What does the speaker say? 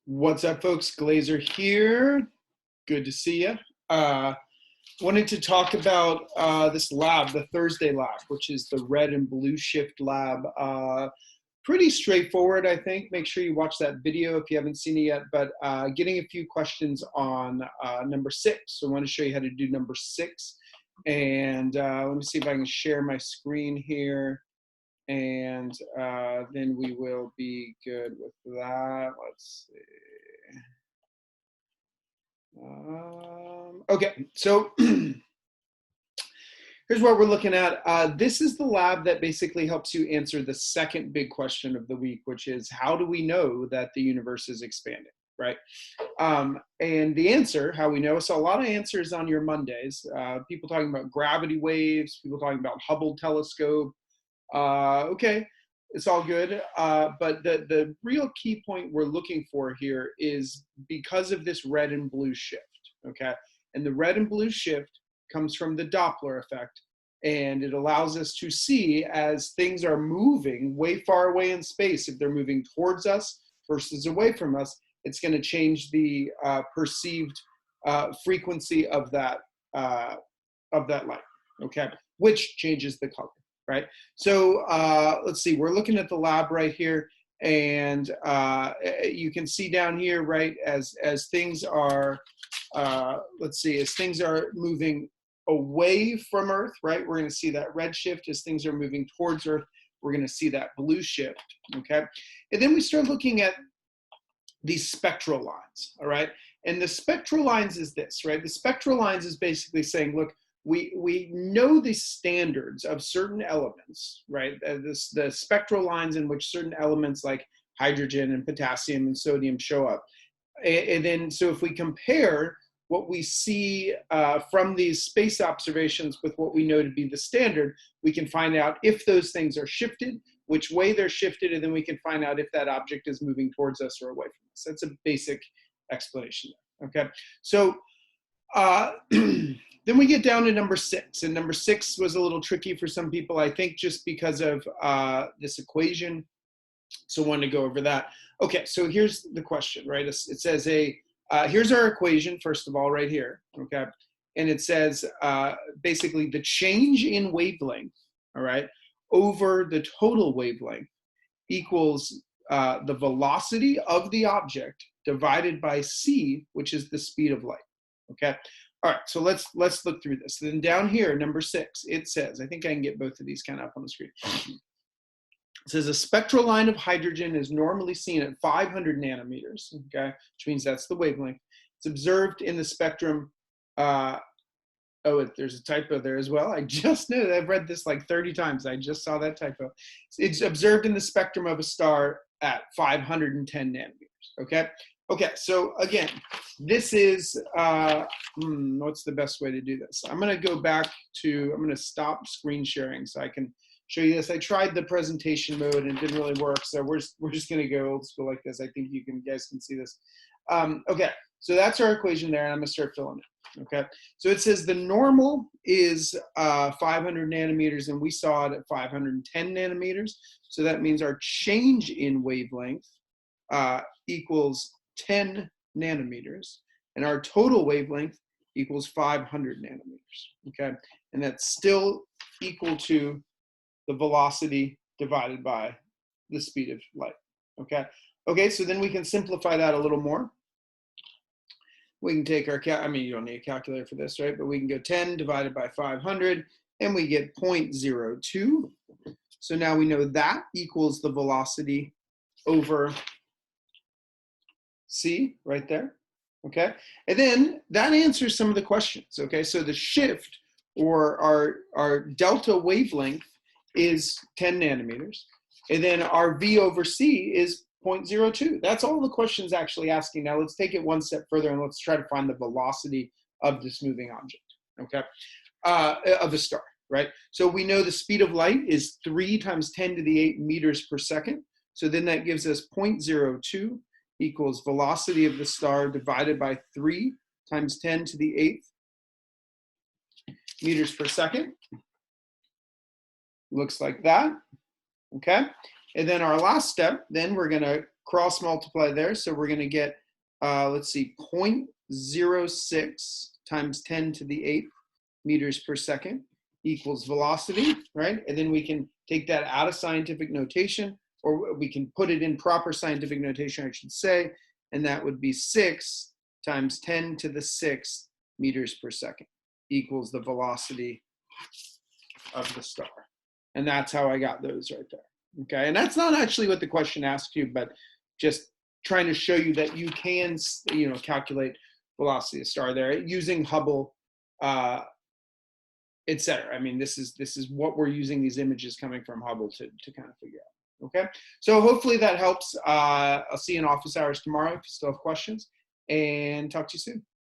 What's up, folks? Glazer here. Good to see you. Wanted to talk about this lab, the Thursday lab, which is the red and blue shift lab. Pretty straightforward, I think. Make sure you watch that video if you haven't seen it yet, but getting a few questions on number 6. So I want to show you how to do number 6. And let me see if I can share my screen here. And then we will be good with that. Let's see. Okay, so here's what we're looking at. This is the lab that basically helps you answer the second big question of the week, which is how do we know that the universe is expanding, right? And the answer, how we know, so a lot of answers on your Mondays. People talking about gravity waves, people talking about Hubble telescope. Okay, it's all good. But the real key point we're looking for here is because of this red and blue shift, okay? And the red and blue shift comes from the Doppler effect, and it allows us to see as things are moving way far away in space, if they're moving towards us versus away from us, it's going to change the perceived frequency of that light, okay? Which changes the color. Right, so let's see, we're looking at the lab right here, and you can see down here, right, as things are, let's see, as things are moving away from Earth, right, we're going to see that red shift. As things are moving towards Earth, we're going to see that blue shift, okay? And then we start looking at these spectral lines, all right? And the spectral lines is this, right? The spectral lines is basically saying, look, we know the standards of certain elements, right? The spectral lines in which certain elements like hydrogen and potassium and sodium show up. And then, so if we compare what we see from these space observations with what we know to be the standard, we can find out if those things are shifted, which way they're shifted, and then we can find out if that object is moving towards us or away from us. That's a basic explanation there, okay? So, then we get down to number 6, and number 6 was a little tricky for some people, I think, just because of this equation. So I wanted to go over that. Okay, so here's the question, right? It says here's our equation, first of all, right here, okay? And it says basically the change in wavelength, all right, over the total wavelength equals the velocity of the object divided by c, which is the speed of light, okay? All right, so let's look through this. Then down here, number 6, it says, I think I can get both of these kind of up on the screen. It says a spectral line of hydrogen is normally seen at 500 nanometers, okay, which means that's the wavelength. It's observed in the spectrum. Oh, there's a typo there as well. I just knew that. I've read this like 30 times. I just saw that typo. It's observed in the spectrum of a star at 510 nanometers, okay? Okay, so again, this is, what's the best way to do this? I'm gonna go back to, I'm gonna stop screen sharing so I can show you this. I tried the presentation mode and it didn't really work, so we're just gonna go old school like this. I think you guys can see this. Okay, so that's our equation there, and I'm gonna start filling it, okay? So it says the normal is 500 nanometers, and we saw it at 510 nanometers, so that means our change in wavelength equals 10 nanometers, and our total wavelength equals 500 nanometers, okay? And that's still equal to the velocity divided by the speed of light, okay? Okay, so then we can simplify that a little more. We can take our, I mean, you don't need a calculator for this, right? But we can go 10 divided by 500, and we get 0.02. So now we know that equals the velocity over C right there, okay? And then that answers some of the questions, okay? So the shift, or our delta wavelength, is 10 nanometers. And then our V over C is 0.02. That's all the question's actually asking. Now let's take it one step further and let's try to find the velocity of this moving object, okay? Of a star, right? So we know the speed of light is 3 times 10 to the 8 meters per second. So then that gives us 0.02 equals velocity of the star divided by 3 times 10 to the 8th meters per second. Looks like that, okay? And then our last step, then we're gonna cross multiply there. So we're going to get, let's see, 0.06 times 10 to the 8th meters per second equals velocity, right? And then we can take that out of scientific notation, or we can put it in proper scientific notation, I should say, and that would be 6 times 10 to the 6th meters per second equals the velocity of the star. And that's how I got those right there. Okay, and that's not actually what the question asked you, but just trying to show you that you can, calculate velocity of star there using Hubble, etc. I mean, this is what we're using these images coming from Hubble to kind of figure out. Okay, so hopefully that helps. I'll see you in office hours tomorrow if you still have questions, and talk to you soon.